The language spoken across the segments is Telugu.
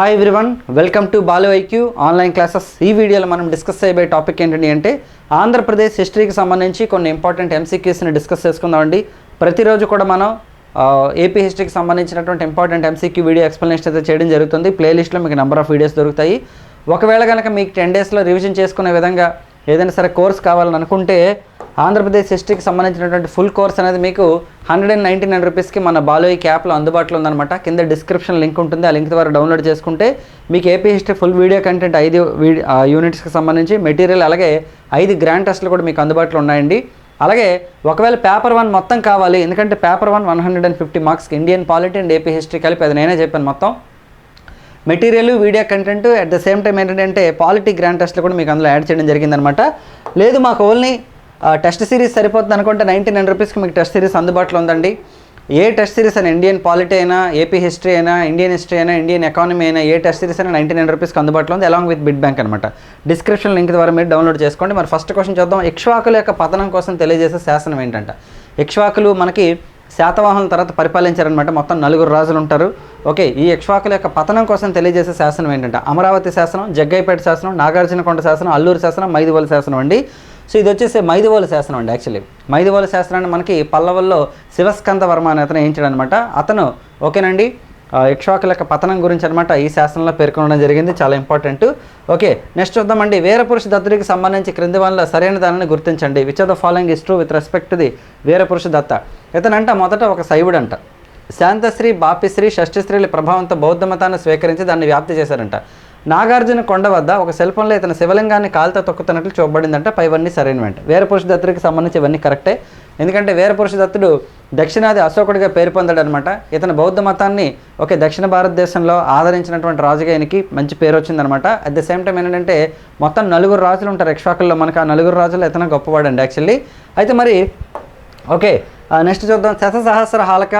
Hi everyone, welcome to Balu IQ online classes. ఈ వీడియోలో మనం డిస్కస్ చేయబోయే టాపిక్ ఏంటంటే ఆంధ్రప్రదేశ్ హిస్టరీకి సంబంధించి కొన్ని ఇంపార్టెంట్ ఎంసీక్యూస్ని డిస్కస్ చేసుకుందామండి. ప్రతిరోజు కూడా మనం ఏపీ హిస్టరీకి సంబంధించినటువంటి ఇంపార్టెంట్ ఎంసీక్యూ వీడియో ఎక్స్ప్లెనేషన్ అయితే చేయడం జరుగుతుంది. ప్లేలిస్ట్లో మీకు నెంబర్ ఆఫ్ వీడియోస్ దొరుకుతాయి. ఒకవేళ కనుక మీకు 10 డేస్లో రివిజన్ చేసుకునే విధంగా ఏదైనా సరే కోర్స్ కావాలని అనుకుంటే ఆంధ్రప్రదేశ్ హిస్టరీకి సంబంధించినటువంటి ఫుల్ కోర్స్ అనేది మీకు 199 రూపీస్కి మన బాలోయి యాప్లో అందుబాటులో ఉందన్నమాట. కింద డిస్క్రిప్షన్ లింక్ ఉంటుంది. ఆ లింక్ ద్వారా డౌన్లోడ్ చేసుకుంటే మీకు AP history full video content 5 యూనిట్స్కి సంబంధించి మెటీరియల్, అలాగే 5 గ్రాండ్ టెస్ట్లు కూడా మీకు అందుబాటులో ఉన్నాయండి. అలాగే ఒకవేళ పేపర్ 1 మొత్తం కావాలి, ఎందుకంటే పేపర్ 1 150 మార్క్స్కి Indian polity and AP history కలిపి అది నేనే చెప్పాను మొత్తం material, video content, at the same time ఏంటంటే పాలిటీ గ్రాండ్ టెస్ట్లు కూడా మీకు అందులో యాడ్ చేయడం జరిగిందనమాట. లేదు మాకు ఓన్లీ టెస్ట్ సిరీస్ సరిపోతుంది అనుకుంటే 99 రూపీస్కి మీకు టెస్ట్ సిరీస్ అందుబాటులో ఉందండి. ఏ టెస్ట్ సిరీస్ అయినా, ఇండియన్ పాలిటీ అయినా, ఏపీ హిస్టరీ అయినా, ఇండియన్ హిస్టరీ అయినా, ఇండియన్ ఎకానమీ అయినా, ఏ టెస్ట్ సిరీస్ అయినా 99 రూపీస్కి అందుబాటులో ఉంది, అలాంగ్ విత్ బిడ్ బ్యాంక్ అనమాట. డిస్క్రిప్షన్ లింక్ ద్వారా మీరు డౌన్లోడ్ చేసుకోండి. మరి ఫస్ట్ క్వశ్చన్ చూద్దాం. ఇక్ష్వాకుల యొక్క పతనం కోసం తెలియజేసే శాసనం ఏంటంట? ఇక్ష్వాకులు మనకి శాతవాహనుల తర్వాత పరిపాలించారనమాట. మొత్తం 4 రాజులు ఉంటారు. ఓకే, ఈ ఇక్ష్వాకుల యొక్క పతనం కోసం తెలియజేసే శాసనం ఏంటంటే అమరావతి శాసనం, జగ్గైపేట శాసనం, నాగార్జునకొండ శాసనం, అల్లూరు శాసనం, మైదువోలు శాసనం అండి. సో ఇది వచ్చేసి మైదువోలు శాసనం అండి. యాక్చువల్లీ మైదువోలు శాసనాన్ని మనకి పల్లవుల్లో శివస్కంద వర్మ అనే అతను వేయించాడు అనమాట. అతను ఓకేనండి ఇక్ష్వాకుల యొక్క పతనం గురించి అనమాట ఈ శాసనంలో పేర్కొనడం జరిగింది. చాలా ఇంపార్టెంట్. ఓకే, నెక్స్ట్ చూద్దామండి. వీరపురుష దత్తుడికి సంబంధించి క్రింది వల్ల సరైన దానిని గుర్తించండి. Which of the following is true with respect to the Virapurushadatta? ఇతనంట మొదట ఒక శైవుడంట. శాంతశ్రీ, బాపిశ్రీ, షష్ఠశ్రీల ప్రభావంతో బౌద్ధ మతాన్ని స్వీకరించి దాన్ని వ్యాప్తి చేశారంట. నాగార్జున కొండ వద్ద ఒక శిల్పంలో ఇతను శివలింగాన్ని కాలుతో తొక్కుతున్నట్లు చూపబడిందంట. పైవన్నీ సరైనవంట. వీరపురుష దత్తుడికి సంబంధించి ఇవన్నీ కరెక్టే. ఎందుకంటే వీరపురుష దత్తుడు దక్షిణాది అశోకుడిగా పేరు పొందాడు అనమాట. ఇతను బౌద్ధ మతాన్ని దక్షిణ భారతదేశంలో ఆదరించినటువంటి రాజుగా ఈయనకి మంచి పేరు వచ్చిందనమాట. అట్ ద సేమ్ టైం ఏంటంటే మొత్తం 4 రాజులు ఉంటారు ఇక్ష్వాకుల్లో. మనకు ఆ 4 రాజులు ఇతను గొప్పవాడండి యాక్చువల్లీ. అయితే మరి ఓకే, నెక్స్ట్ చూద్దాం. శతసహస్ర హాలక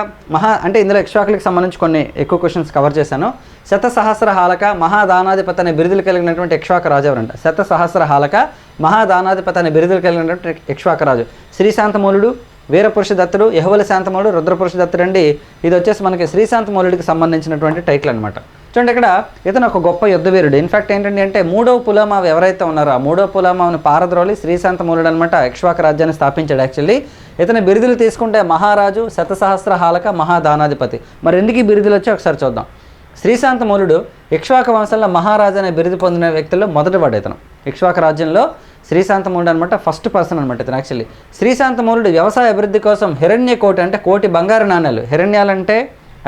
అంటే ఇందులో ఇక్ష్వాకులకు సంబంధించి కొన్ని ఎక్కువ క్వశ్చన్స్ కవర్ చేశాను. శతసహస్ర హాలక మహాదానాధిపతి అనే బిరుదులు కలిగినటువంటి ఇక్ష్వాక రాజు ఎవరంట? శతసహస్ర హాలక మహాదానాధిపతి అనే బిరుదులు కలిగినటువంటి ఇక్ష్వాక రాజు శ్రీశాంతమూలుడు, వీరపురుష దత్తుడు, యహువల శాంతమూలుడు, రుద్రపురుష దత్తుడు అండి. ఇది వచ్చేసి మనకి శ్రీశాంతమూలుడికి సంబంధించినటువంటి టైటిల్ అనమాట. చూడండి, ఇక్కడ ఇతను ఒక గొప్ప యుద్ధవీరుడు. ఇన్ఫాక్ట్ ఏంటంటే అంటే 3వ పులామావి ఎవరైతే ఉన్నారో ఆ 3వ పులామావుని పారద్రోలి శ్రీశాంతమూలుడు అనమాట ఇక్ష్వాక రాజ్యాన్ని స్థాపించాడు. యాక్చువల్లీ ఇతని బిరుదులు తీసుకుంటే మహారాజు, శతసహస్ర హాలక, మహాదానాధిపతి. మరి ఎందుకు ఈ బిరుదులు వచ్చి ఒకసారి చూద్దాం. శ్రీశాంతమూలుడు ఇక్ష్వాక వంశంలో మహారాజు అనే బిరుదు పొందిన వ్యక్తుల్లో మొదటివాడు ఇతను. ఇక్ష్వాక రాజ్యంలో శ్రీశాంతమూలుడు అనమాట ఫస్ట్ పర్సన్ అనమాట ఇతను. యాక్చువల్లీ శ్రీశాంతమూలుడు వ్యవసాయ అభివృద్ధి కోసం హిరణ్య కోటి అంటే కోటి బంగారు నాణ్యాలు, హిరణ్యాలంటే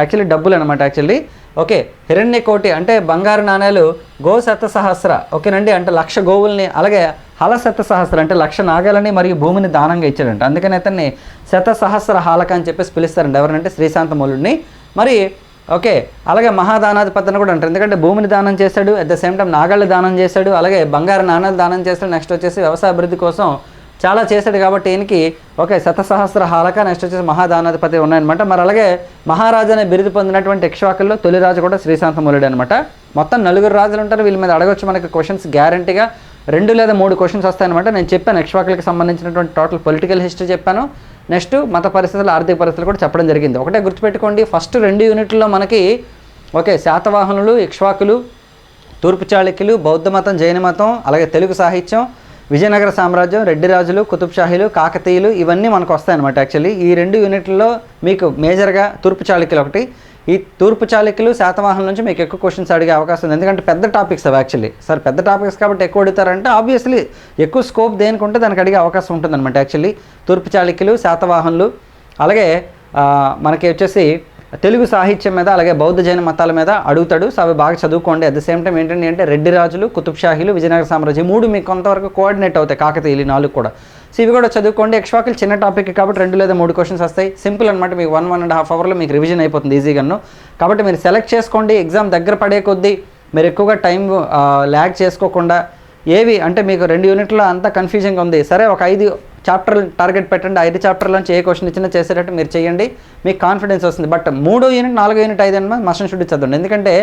యాక్చువల్లీ డబ్బులు అనమాట యాక్చువల్లీ. ఓకే, హిరణ్య కోటి అంటే బంగారు నాణ్యాలు, గో శతసహస్ర ఓకేనండి అంటే 1,00,000 గోవుల్ని, అలాగే హల శతసహస్ర అంటే 1,00,000 నాగాలని మరియు భూమిని దానంగా ఇచ్చాడంట. అందుకని అతన్ని శతసహస్ర హాలక అని చెప్పేసి పిలుస్తారండి. ఎవరంటే శ్రీశాంతమూలుడిని. మరి ఓకే, అలాగే మహాదానాధిపతి అని కూడా అంటారు. ఎందుకంటే భూమిని దానం చేశాడు, అట్ ద సేమ్ టైం నాగాళ్ళు దానం చేశాడు, అలాగే బంగారు నాణాలు దానం చేశాడు. నెక్స్ట్ వచ్చేసి వ్యవసాయ అభివృద్ధి కోసం చాలా చేశాడు కాబట్టి ఈయనకి ఓకే శతసహస్ర హాలక, నెక్స్ట్ వచ్చేసి మహాదానాధిపతి ఉన్నాయన్నమాట. మరి అలాగే మహారాజు అనే బిరుదు పొందినటువంటి ఇక్ష్వాకుల్లో తొలి రాజు కూడా శ్రీశాంతమూలుడు అనమాట. మొత్తం 4 రాజులు ఉంటారు. వీళ్ళ మీద అడగొచ్చు మనకి క్వశ్చన్స్. గ్యారంటీగా 2 లేదా 3 క్వశ్చన్స్ వస్తాయన్నమాట. నేను చెప్పాను ఇక్ష్వాకులకు సంబంధించినటువంటి టోటల్ పొలిటికల్ హిస్టరీ చెప్పాను. నెక్స్ట్ మత పరిస్థితులు, ఆర్థిక పరిస్థితులు కూడా చెప్పడం జరిగింది. ఒకటే గుర్తుపెట్టుకోండి, ఫస్ట్ 2 యూనిట్లలో మనకి ఓకే శాతవాహనులు, ఇక్ష్వాకులు, తూర్పు చాళుక్యులు, బౌద్ధ మతం, జైన మతం, అలాగే తెలుగు సాహిత్యం, విజయనగర సామ్రాజ్యం, రెడ్డి రాజులు, కుతుబ్షాహీలు, కాకతీయులు ఇవన్నీ మనకు వస్తాయన్నమాట. యాక్చువల్లీ ఈ 2 యూనిట్లలో మీకు మేజర్గా తూర్పు చాళుక్యులు ఒకటి. ఈ తూర్పు చాళుక్యులు, శాతవాహనుల నుంచి మీకు ఎక్కువ క్వశ్చన్స్ అడిగే అవకాశం ఉంది. ఎందుకంటే పెద్ద టాపిక్స్ అవి యాక్చువల్లీ. సార్ పెద్ద టాపిక్స్ కాబట్టి ఎక్కువ అడుగుతారంటే ఆబ్వియస్లీ ఎక్కువ స్కోప్ దేనికి ఉంటే దానికి అడిగే అవకాశం ఉంటుందన్నమాట. యాక్చువల్లీ తూర్పు చాళుక్యులు, శాతవాహనులు, అలాగే మనకి వచ్చేసి తెలుగు సాహిత్యం మీద, అలాగే బౌద్ధ జైన మతాల మీద అడుగుతాడు. సో అవి బాగా చదువుకోండి. అట్ ద సేమ్ టైం ఏంటంటే అంటే రెడ్డి రాజులు, కుతుబ్షాహీలు, విజయనగర సామ్రాజ్యం 3 మీకు కొంతవరకు కోఆర్డినేట్ అవుతాయి. కాకతీయులు 4 కూడా. సో ఇవి కూడా చదువుకోండి. ఇక్ష్వాకులు చిన్న టాపిక్ కాబట్టి 2 లేదా 3 క్వశ్చన్స్ వస్తాయి. సింపుల్ అనమాట. మీకు 1.5 అవర్లో మీకు రివిజన్ అయిపోతుంది ఈజీగాను. కాబట్టి మీరు సెలెక్ట్ చేసుకోండి. ఎగ్జామ్ దగ్గర పడే కొద్దీ మీరు ఎక్కువగా టైం ల్యాగ్ చేసుకోకుండా ఏవి అంటే మీకు 2 యూనిట్లో అంతా కన్ఫ్యూజన్గా ఉంది, సరే ఒక 5 చాప్టర్లు టార్గెట్ పెట్టండి. 5 చాప్టర్లోంచి ఏ క్వశ్చన్ ఇచ్చినా చేసేటట్టు మీరు చేయండి. మీకు కాన్ఫిడెన్స్ వస్తుంది. బట్ 3వ యూనిట్, 4వ యూనిట్, 5 అని మస్ట్ షుడ్ చదవండి. ఎందుకంటే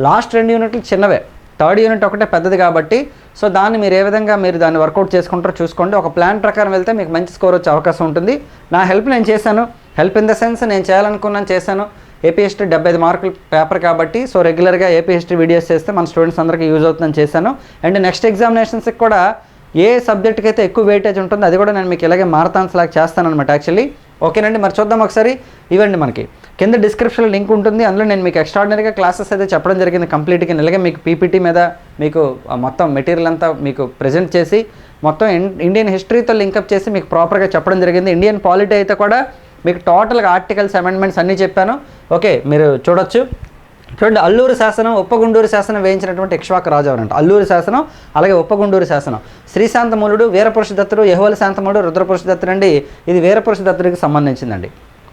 లాస్ట్ 2 యూనిట్లు చిన్నవే, 3rd యూనిట్ ఒకటే పెద్దది కాబట్టి. సో దాన్ని మీరు ఏ విధంగా మీరు దాన్ని వర్కౌట్ చేసుకుంటారో చూసుకోండి. ఒక ప్లాన్ ప్రకారం వెళ్తే మీకు మంచి స్కోర్ వచ్చే అవకాశం ఉంటుంది. నా హెల్ప్ నేను చేశాను. హెల్ప్ ఇన్ ద సెన్స్ నేను చేయాలనుకున్నాను చేశాను. ఏపీ హిస్టరీ 75 మార్కులు పేపర్ కాబట్టి సో రెగ్యులర్గా ఏపీ హిస్టరీ వీడియోస్ చేస్తే మన స్టూడెంట్స్ అందరికీ యూజ్ అవుతుందని చేశాను. అండ్ నెక్స్ట్ ఎగ్జామినేషన్స్కి కూడా ఏ సబ్జెక్ట్కి అయితే ఎక్కువ వెయిటేజ్ ఉంటుందో అది కూడా నేను మీకు ఇలాగే మారథాన్స్ లాగా చేస్తానన్నమాట యాక్చువల్లీ. ఓకేనండి, మరి చూద్దాం ఒకసారి. ఇవ్వండి మనకి కింద డిస్క్రిప్షన్లో లింక్ ఉంటుంది, అందులో నేను మీకు ఎక్స్ట్రాడినరీగా క్లాసెస్ అయితే చెప్పడం జరిగింది కంప్లీట్గా. ఇలాగే మీకు పీపీటీ మీద మీకు మొత్తం మెటీరియల్ అంతా మీకు ప్రజెంట్ చేసి మొత్తం ఇండియన్ హిస్టరీతో లింకప్ చేసి మీకు ప్రాపర్గా చెప్పడం జరిగింది. ఇండియన్ పాలిటీ అయితే కూడా మీకు టోటల్గా ఆర్టికల్స్ అమెండ్మెంట్స్ అన్నీ చెప్పాను. ఓకే, మీరు చూడొచ్చు. చూడండి, అల్లూరు శాసనం, ఉప్పగుండూరు శాసనం వేయించినటువంటి ఇక్ష్వాకు రాజు ఎవరంట. అల్లూరు శాసనం, అలాగే ఉప్పగుండూరు శాసనం. శ్రీశాంతమూలుడు, వీరపురుష దత్తుడు, యహోవల శాంతమూలుడు, రుద్రపురుష దత్తుడు అండి. ఇది వీరపురుష దత్తుడికి సంబంధించిందండి.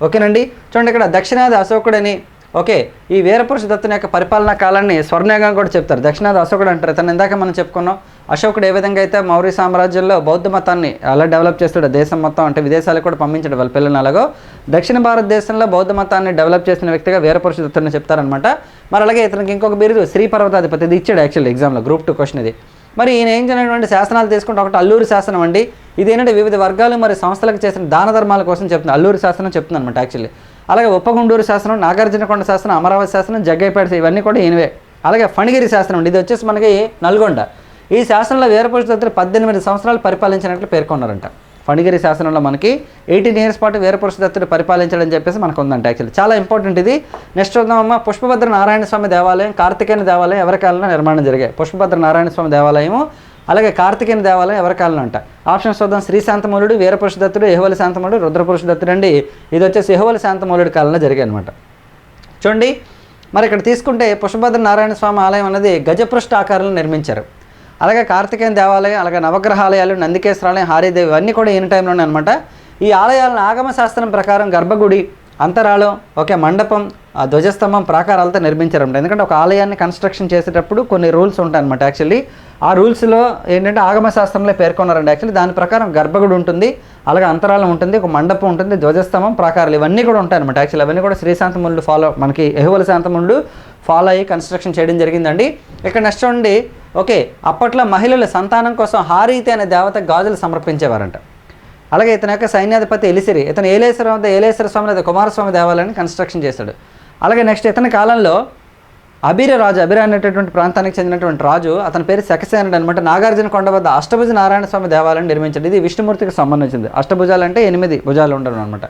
ఓకేనండి, చూడండి ఇక్కడ దక్షిణాది అశోకుడని. ఓకే, ఈ వీరపురుష దత్తుని యొక్క పరిపాలనా కాలాన్ని స్వర్ణయుగం కూడా చెప్తారు. దక్షిణాది అశోకుడు అంటారు. ఇతను ఇందాక మనం చెప్పుకున్నాం. అశోకుడు ఏ విధంగా అయితే మౌర్య సామ్రాజ్యంలో బౌద్ధ మతాన్ని అలా డెవలప్ చేస్తాడు, దేశం మొత్తం అంటే విదేశాలకు కూడా పంపించాడు వాళ్ళ పిల్లల్ని. అలాగో దక్షిణ భారతదేశంలో బౌద్ధ మతాన్ని డెవలప్ చేసిన వ్యక్తిగా వీరపురుష దత్తుని చెప్తారనమాట. మరి అలాగే ఇతనికి ఇంకొక బిరుదు శ్రీ పర్వతాధిపతి, ఇది ఇచ్చాడు యాక్చువల్లీ ఎగ్జామ్లో, గ్రూప్ 2 క్వశ్చన్ ఇది. మరి ఈయన ఏం చేయనటువంటి శాసనాలు తీసుకుంటే ఒకటి అల్లూరు శాసనం అండి. ఇది ఏంటంటే వివిధ వర్గాలు మరి సంస్థలకు చేసిన దాన ధర్మాల కోసం చెప్తుంది. అల్లూరు శాసనం చెప్తుంది అనమాట యాక్చువల్లీ. అలాగే ఉప్పగుండూరు శాసనం, నాగార్జునకొండ శాసనం, అమరావతి శాసనం, జగ్గైపేట, ఇవన్నీ కూడా ఈయనవే. అలాగే ఫణిగిరి శాసనం అండి, ఇది వచ్చేసి మనకి నల్గొండ. ఈ శాసనంలో వీరపురుష దత్తుడు 18 సంవత్సరాలు పరిపాలించినట్లు పేర్కొన్నారంట. ఫణిగిరి శాసనంలో మనకి 18 ఇయర్స్ పాటు వీరపురుష దత్తుడు పరిపాలించాడని చెప్పేసి మనకు ఉందంట యాక్చువల్లీ. చాలా ఇంపార్టెంట్ ఇది. నెక్స్ట్ చూద్దామమ్మా. పుష్పభద్ర నారాయణ స్వామి దేవాలయం, కార్తికేయ దేవాలయం ఎవరి కాలంలో నిర్మాణం జరిగాయి? పుష్పభద్ర నారాయణ స్వామి దేవాలయము, అలాగే కార్తికేయ దేవాలయం ఎవరి కాలంలో అంట? ఆప్షన్స్ చూద్దాం. శ్రీశాంతమూలుడు, వీరపురుష దత్తుడు, యహోవల శాంతమూలుడు, రుద్రపురుష దత్తుడు అండి. ఇది వచ్చేసి యహోవల శాంతమూలుడి కాలంలో జరిగాయి అనమాట. చూడండి, మరి ఇక్కడ తీసుకుంటే పుష్పభద్ర నారాయణ స్వామి ఆలయం అనేది గజపృష్ఠ ఆకారంలో నిర్మించారు. అలాగే కార్తికేయ దేవాలయం, అలాగే నవగ్రహాలయాలు, నందికేశ్వరాలయం, హారీదేవి ఇవన్నీ కూడా ఈయన టైంలోనే అనమాట. ఈ ఆలయాలను ఆగమ శాస్త్రం ప్రకారం గర్భగుడి, అంతరాళం, ఓకే, మండపం, ధ్వజస్తంభం, ప్రాకారాలతో నిర్మించారన్నమాట. ఎందుకంటే ఒక ఆలయాన్ని కన్స్ట్రక్షన్ చేసేటప్పుడు కొన్ని రూల్స్ ఉంటాయి అనమాట యాక్చువల్లీ. ఆ రూల్స్లో ఏంటంటే ఆగమ శాస్త్రంలో పేర్కొన్నారండి యాక్చువల్లీ. దాని ప్రకారం గర్భగుడి ఉంటుంది, అలాగే అంతరాళం ఉంటుంది, ఒక మండపం ఉంటుంది, ధ్వజస్తంభం, ప్రాకారాలు ఇవన్నీ కూడా ఉంటాయి అనమాట యాక్చువల్లీ. అవన్నీ కూడా శ్రీశాంతమూలుడు మనకి యహోవల శాంతమూలుడు ఫాలో అయ్యి కన్స్ట్రక్షన్ చేయడం జరిగిందండి. ఇక్కడ నెక్స్ట్ చూడండి. ఓకే, అప్పట్లో మహిళల సంతానం కోసం హారీతి అనే దేవత గాజులు సమర్పించేవారంట. అలాగే ఇతని యొక్క సైన్యాధిపతి ఎలిసిరి, ఇతను ఏలేశ్వర స్వామి లేదా కుమారస్వామి దేవాలయాన్ని కన్స్ట్రక్షన్ చేశాడు. అలాగే నెక్స్ట్ ఇతని కాలంలో అబిర అనేటటువంటి ప్రాంతానికి చెందినటువంటి రాజు, అతని పేరు శకసేనుడు అనమాట. నాగార్జున కొండ వద్ద అష్టభుజ నారాయణ స్వామి దేవాలయాన్ని నిర్మించాడు. ఇది విష్ణుమూర్తికి సంబంధించింది. అష్టభుజాలు అంటే 8 భుజాలు ఉండడం అనమాట.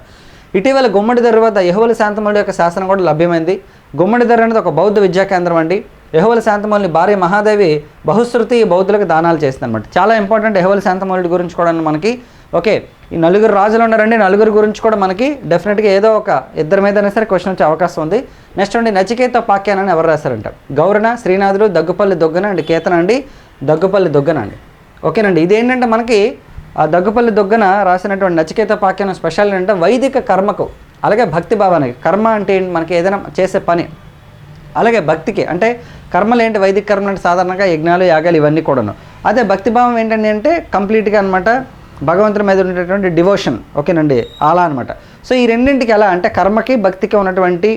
ఇటీవల గుమ్మడిదర్రి వద్ద యహోవల శాంతమూలుడి యొక్క శాసనం కూడా లభ్యమైంది. గుమ్మడిదర్రి అనేది ఒక బౌద్ధ విద్యా కేంద్రం అండి. యహోవల శాంతమూలుని భార్య మహాదేవి బహుశ్రుతి బౌద్ధులకు దానాలు చేస్తుంది అనమాట. చాలా ఇంపార్టెంట్ యహోవల శాంతమూలుడి గురించి కూడా మనకి. ఓకే, ఈ 4 రాజులు ఉన్నారండి. 4 గురించి కూడా మనకి డెఫినెట్గా ఏదో ఒక ఇద్దరి మీదైనా సరే క్వశ్చన్ వచ్చే అవకాశం ఉంది. నెక్స్ట్ అండి, నచికేత పాఖ్యాన అని ఎవరు రాశారంట? గౌరణ, శ్రీనాథుడు, దగ్గుపల్లి దొగ్గన అండి. కేతన అండి, దగ్గుపల్లి దొగ్గన అండి. ఓకేనండి, ఇదేంటంటే మనకి ఆ దగ్గుపల్లి దొగ్గన రాసినటువంటి నచికేత పాఖ్యానం స్పెషల్ అంటే వైదిక కర్మకు, అలాగే భక్తి భావానికి. కర్మ అంటే మనకి ఏదైనా చేసే పని, అలాగే భక్తికి అంటే కర్మలు ఏంటి? వైదిక కర్మలు అంటే సాధారణంగా యజ్ఞాలు, యాగాలు ఇవన్నీ కూడాను. అదే భక్తిభావం ఏంటంటే అంటే కంప్లీట్గా అనమాట భగవంతుడి మీద ఉండేటటువంటి డివోషన్. ఓకేనండి, అలా అనమాట. సో ఈ రెండింటికి ఎలా అంటే కర్మకి భక్తికి ఉన్నటువంటి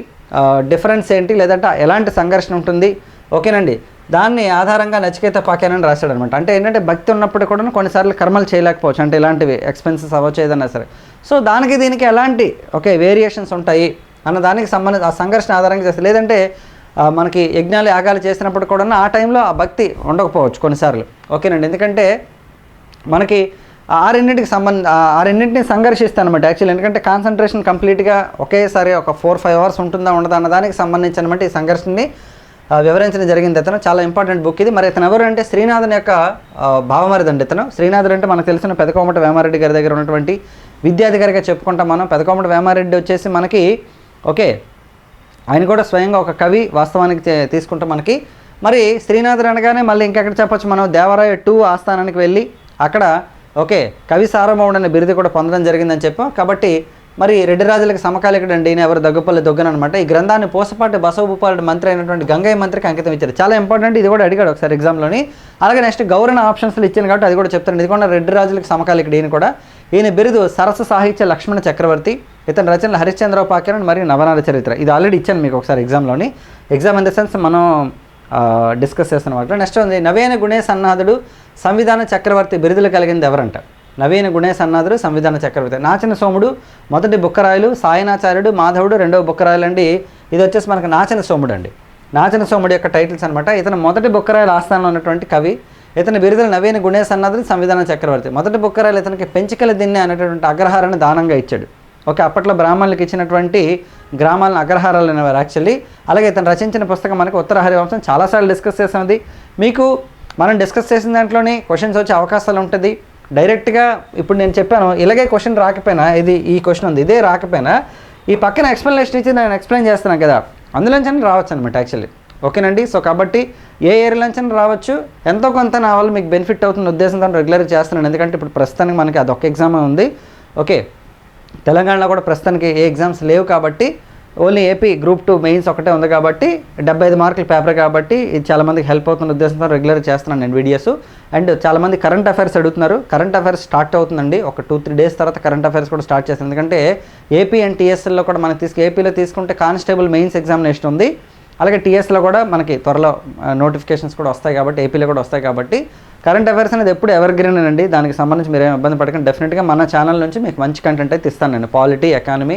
డిఫరెన్స్ ఏంటి, లేదంటే ఎలాంటి సంఘర్షణ ఉంటుంది, ఓకేనండి, దాన్ని ఆధారంగా నచికేత పాఖ్యానాన్ని రాశాడు అనమాట. అంటే ఏంటంటే భక్తి ఉన్నప్పుడు కూడా కొన్నిసార్లు కర్మలు చేయలేకపోవచ్చు, అంటే ఇలాంటివి ఎక్స్పెన్సెస్ అవ్వచ్చు ఏదన్నా సరే. సో దానికి దీనికి ఎలాంటి వేరియేషన్స్ ఉంటాయి అన్న దానికి సంబంధించి ఆ సంఘర్షణ ఆధారంగా చేస్తారు. లేదంటే మనకి యజ్ఞాలు యాగాలు చేసినప్పుడు కూడా ఆ టైంలో ఆ భక్తి ఉండకపోవచ్చు కొన్నిసార్లు. ఓకేనండి, ఎందుకంటే మనకి ఆ రెండింటిని సంఘర్షిస్తాను అనమాట యాక్చువల్లీ. ఎందుకంటే కాన్సన్ట్రేషన్ కంప్లీట్గా ఒకేసారి ఒక 4-5 అవర్స్ ఉంటుందా ఉండదా అన్న దానికి సంబంధించి అనమాట ఈ సంఘర్షణని వివరించడం జరిగింది. అతను చాలా ఇంపార్టెంట్ బుక్ ఇది. మరి ఇతను ఎవరు అంటే శ్రీనాథుని యొక్క భావమరిది అండి ఇతను. శ్రీనాథుడు అంటే మనకు తెలిసిన పెదకోమట వేమారెడ్డి గారి దగ్గర ఉన్నటువంటి విద్యాధికారిగా చెప్పుకుంటాం మనం. పెదకోమట వేమారెడ్డి వచ్చేసి మనకి ఆయన కూడా స్వయంగా ఒక కవి వాస్తవానికి తీసుకుంటాం మనకి. మరి శ్రీనాథుడు అనగానే మళ్ళీ ఇంకెక్కడ చెప్పొచ్చు మనం, దేవరాయ 2 ఆస్థానానికి వెళ్ళి అక్కడ కవి సార్వభౌముడు అనే బిరుదు కూడా పొందడం జరిగిందని చెప్పాం. కాబట్టి మరి రెడ్డి రాజులకు సమకాలికుడు అండి ఈయన ఎవరు? దగ్గుపల్లి దొగ్గన అనమాట. ఈ గ్రంథాన్ని పూసపాటి బసవభూపాలుడు మంత్రి అయినటువంటి గంగయ్య మంత్రికి అంకితం ఇచ్చారు. చాలా ఇంపార్టెంట్, ఇది కూడా అడిగాడు ఒకసారి ఎగ్జామ్లోని. అలాగే నెక్స్ట్ గౌరణ ఆప్షన్స్లో ఇచ్చాను కాబట్టి అది కూడా చెప్తాను. ఇది కూడా రెడ్డి రాజులకు సమకాలికుడు ఈయన కూడా. ఈయన బిరుదు సరస సాహిత్య లక్ష్మణ చక్రవర్తి. ఇతని రచనలు హరిశ్చంద్రోపాఖ్యానం మరియు నవనార చరిత్ర. ఇది ఆల్రెడీ ఇచ్చాను మీకు ఒకసారి ఎగ్జామ్లోని. ఎగ్జామ్ ఇన్ ద సెన్స్ మనం డిస్కస్ చేస్తున్న వాటిలో. నెక్స్ట్ ఉంది నవీన గుణేశ అన్నాథుడు సంవిధాన చక్రవర్తి బిరుదులు కలిగింది ఎవరంట? నవీన గుణేశ అన్నాథుడు సంవిధాన చక్రవర్తి. నాచిన సోముడు మొదటి బుక్కరాయలు, సాయనాచార్యుడు, మాధవుడు రెండవ బుక్కరాయలు అండి. ఇది వచ్చేసి మనకు నాచన సోముడు అండి. నాచన సోముడు యొక్క టైటిల్స్ అనమాట. ఇతను మొదటి బుక్కరాయల ఆస్థానంలో ఉన్నటువంటి కవి. ఇతని బిరుదులు నవీన గుణేశ్ అన్నది సంవిధాన చక్రవర్తి. మొదటి బుక్కరాయలు ఇతనికి పెంచికల దిన్నె అనేటటువంటి అగ్రహారాన్ని దానంగా ఇచ్చాడు. ఓకే, అప్పట్లో బ్రాహ్మణులకు ఇచ్చినటువంటి గ్రామాలను అగ్రహారాలు అనేవారు యాక్చువల్లీ. అలాగే ఇతను రచించిన పుస్తకం మనకు ఉత్తర హరివంశం చాలాసార్లు డిస్కస్ చేసామది. మీకు మనం డిస్కస్ చేసిన దాంట్లోనే క్వశ్చన్స్ వచ్చే అవకాశాలు ఉంటుంది. డైరెక్ట్గా ఇప్పుడు నేను చెప్పాను ఇలాగే క్వశ్చన్ రాకపోయినా, ఈ క్వశ్చన్ ఉంది ఇదే రాకపోయినా ఈ పక్కన ఎక్స్ప్లెనేషన్ ఇచ్చి నేను ఎక్స్ప్లెయిన్ చేస్తున్నాను కదా, అందులోంచి రావచ్చు అనమాట యాక్చువల్లీ. ఓకేనండి. సో కాబట్టి ఏ ఏరియాలోంచి రావచ్చు, ఎంతో కొంత నా వల్ల మీకు బెనిఫిట్ అవుతున్న ఉద్దేశంతో రెగ్యులర్గా చేస్తున్నాను. ఎందుకంటే ఇప్పుడు ప్రస్తుతానికి మనకి అదొక ఎగ్జామే ఉంది. ఓకే, తెలంగాణలో కూడా ప్రస్తుతానికి ఏ ఎగ్జామ్స్ లేవు కాబట్టి ఓన్లీ ఏపీ గ్రూప్ 2 మెయిన్స్ ఒకటే ఉంది కాబట్టి 75 మార్కుల పేపర్ కాబట్టి ఇది చాలామందికి హెల్ప్ అవుతున్న ఉద్దేశంతో రెగ్యులర్గా చేస్తున్నాను నేను వీడియోస్. అండ్ చాలామంది కరెంట్ అఫైర్స్ అడుగుతున్నారు. కరెంట్ అఫైర్స్ స్టార్ట్ అవుతుందండి. ఒక 2-3 డేస్ తర్వాత కరెంట్ అఫైర్స్ కూడా స్టార్ట్ చేస్తాను. ఎందుకంటే ఏపీ అండ్ టీఎస్ఎల్లో కూడా మనకి ఏపీలో తీసుకుంటే కానిస్టేబుల్ మెయిన్స్ ఎగ్జామినేషన్ ఉంది. అలాగే టీఎస్లో కూడా మనకి త్వరలో నోటిఫికేషన్స్ కూడా వస్తాయి కాబట్టి ఏపీలో కూడా వస్తాయి కాబట్టి కరెంట్ అఫైర్స్ అనేది ఎప్పుడు ఎవర్ గ్రీన్ అండి. దానికి సంబంధించి మీరు ఏం ఇబ్బంది పడకండి. డెఫినెట్గా మన ఛానల్ నుంచి మీకు మంచి కంటెంట్ అయితే ఇస్తాను నేను. పాలిటీ, ఎకానమీ,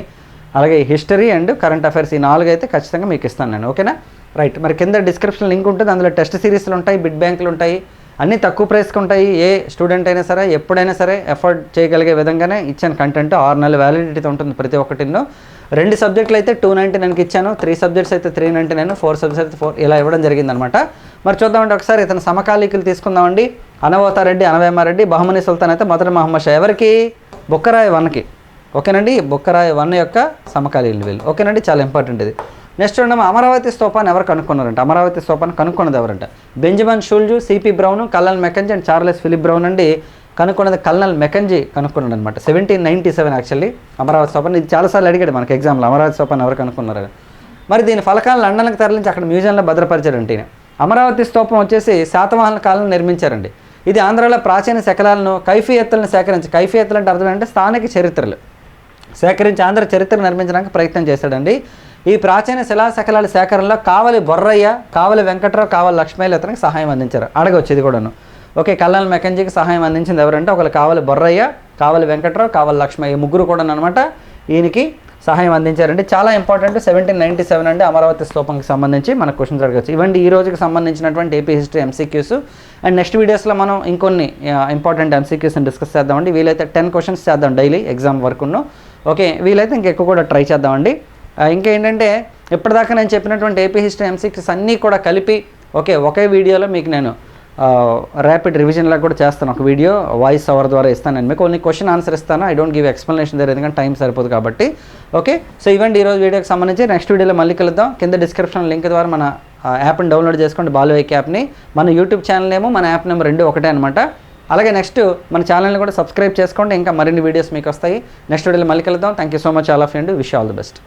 అలాగే హిస్టరీ అండ్ కరెంట్ అఫైర్స్ ఈ 4 అయితే ఖచ్చితంగా మీకు ఇస్తాను నేను. ఓకేనా, రైట్. మరి కింద డిస్క్రిప్షన్ లింక్ ఉంటుంది. అందులో టెస్ట్ సిరీస్లు ఉంటాయి, బిడ్ బ్యాంకులు ఉంటాయి, అన్నీ తక్కువ ప్రైస్కి ఉంటాయి. ఏ స్టూడెంట్ అయినా సరే ఎప్పుడైనా సరే ఎఫోర్డ్ చేయగలిగే విధంగానే ఇచ్చాను కంటెంట్. 6 నెలల వ్యాలిడిటీతో ఉంటుంది ప్రతి ఒక్కటిలో. 2 సబ్జెక్టులు అయితే 299కి ఇచ్చాను, 3 సబ్జెక్ట్స్ అయితే 399, 4 సబ్జెక్ట్స్ అయితే 4 ఇలా ఇవ్వడం జరిగిందనమాట. మరి చూద్దామండి ఒకసారి ఇతను సమకాలీకులు తీసుకుందామండి. అనవోతారెడ్డి, అనవేమారెడ్డి, బహమనీ సుల్తాన్ అయితే మొదటి మహమ్మద్ షా. ఎవరికి? బుక్కరాయ 1కి. ఓకేనండి, బుక్కరాయ 1 యొక్క సమకాలీకులు వీళ్ళు. ఓకేనండి, చాలా ఇంపార్టెంట్ ఇది. నెక్స్ట్ చూడండి, అమరావతి స్తూపాన్ని ఎవరు కనుక్కున్నారంట? అమరావతి స్తూపాన్ని కనుక్కున్నది ఎవరంట? Benjamin Schulze, CP Brown, colonel Mackenzie and Charles Philip Brown అండి. కనుక్కున్నది కల్నల్ మెకంజీ కనుక్కున్నాడు అనమాట. 1797 యాక్చువల్లీ అమరావతి స్తూపాన్ని. ఇది చాలాసార్లు అడిగాడు మనకి ఎగ్జామ్లో, అమరావతి స్తూపాన్ని ఎవరు కనుక్కున్నారు. మరి దీని ఫలకాలను లండన్కి తరలించి అక్కడ మ్యూజియంలో భద్రపరిచారంటే. అమరావతి స్తూపం వచ్చేసి శాతవాహనుల కాలంలో నిర్మించారండి. ఇది ఆంధ్రాలో ప్రాచీన శకలాలను, కైఫియత్తులను సేకరించి, కైఫియత్తులు అంటే అర్థం ఏంటంటే స్థానిక చరిత్రలు సేకరించి ఆంధ్ర చరిత్ర నిర్మించడానికి ప్రయత్నం చేశాడండి. ఈ ప్రాచీన శిలా శకలాల సేకరణలో కావలి బొర్రయ్య, కావలి వెంకట్రావు, కావలి లక్ష్మయ్యలు ఇతనికి సహాయం అందించారు. అడగవచ్చు ఇది కూడాను. ఓకే, కల్నల్ మెకంజీకి సహాయం అందించింది ఎవరంటే ఒకళ్ళు కావలి బొర్రయ్య, కావలి వెంకట్రావు, కావలి లక్ష్మయ్య, ముగ్గురు కూడా అనమాట ఈయనకి సహాయం అందించారండి. చాలా ఇంపార్టెంట్. 1797 అండి అమరావతి స్తూపంకి సంబంధించి మనకు క్వశ్చన్స్ అడగచ్చు. ఇవండి ఈ రోజుకి సంబంధించినటువంటి AP history MCQs. And next వీడియోస్లో మనం ఇంకొన్ని ఇంపార్టెంట్ ఎంసీక్యూస్ని డిస్కస్ చేద్దామండి. వీలైతే 10 క్వశ్చన్స్ చేద్దాం డైలీ ఎగ్జామ్ వరకును. ఓకే, వీలైతే ఇంకెక్కువ కూడా ట్రై చేద్దామండి. ఇంకేంటంటే ఇప్పటిదాకా నేను చెప్పినటువంటి ఏపీ హిస్టరీ ఎంసీక్యూస్ అన్నీ కూడా కలిపి ఒకే వీడియోలో మీకు నేను ర్యాపిడ్ రివిజన్లా కూడా చేస్తాను. ఒక వీడియో వాయిస్ ఓవర్ ద్వారా ఇస్తాను నేను మీకు. ఓన్లీ క్వశ్చన్ ఆన్సర్ ఇస్తాను. ఐ డోంట్ గివ్ ఎక్స్ప్లెనేషన్ దగ్గర, ఎందుకంటే టైం సరిపోదు కాబట్టి. ఓకే, సో ఇవ్వండి ఈరోజు వీడియోకి సంబంధించి. నెక్స్ట్ వీడియోలో మళ్ళీ కలుద్దాం. కింద డిస్క్రిప్షన్ లింక్ ద్వారా మన యాప్ని డౌన్లోడ్ చేసుకోండి, బాలువైక్ యాప్ని. మన యూట్యూబ్ ఛానల్ ఏమో మన యాప్ నెంబర్ 2 ఒకటే అనమాట. అలాగే నెక్స్ట్ మన ఛానల్ని కూడా సబ్స్క్రైబ్ చేసుకోండి, ఇంకా మరిన్ని వీడియోస్ మీకు వస్తాయి. నెక్స్ట్ వీడియోలో మళ్ళీ కలుద్దాం. Thank you so much all of you and wish all the best.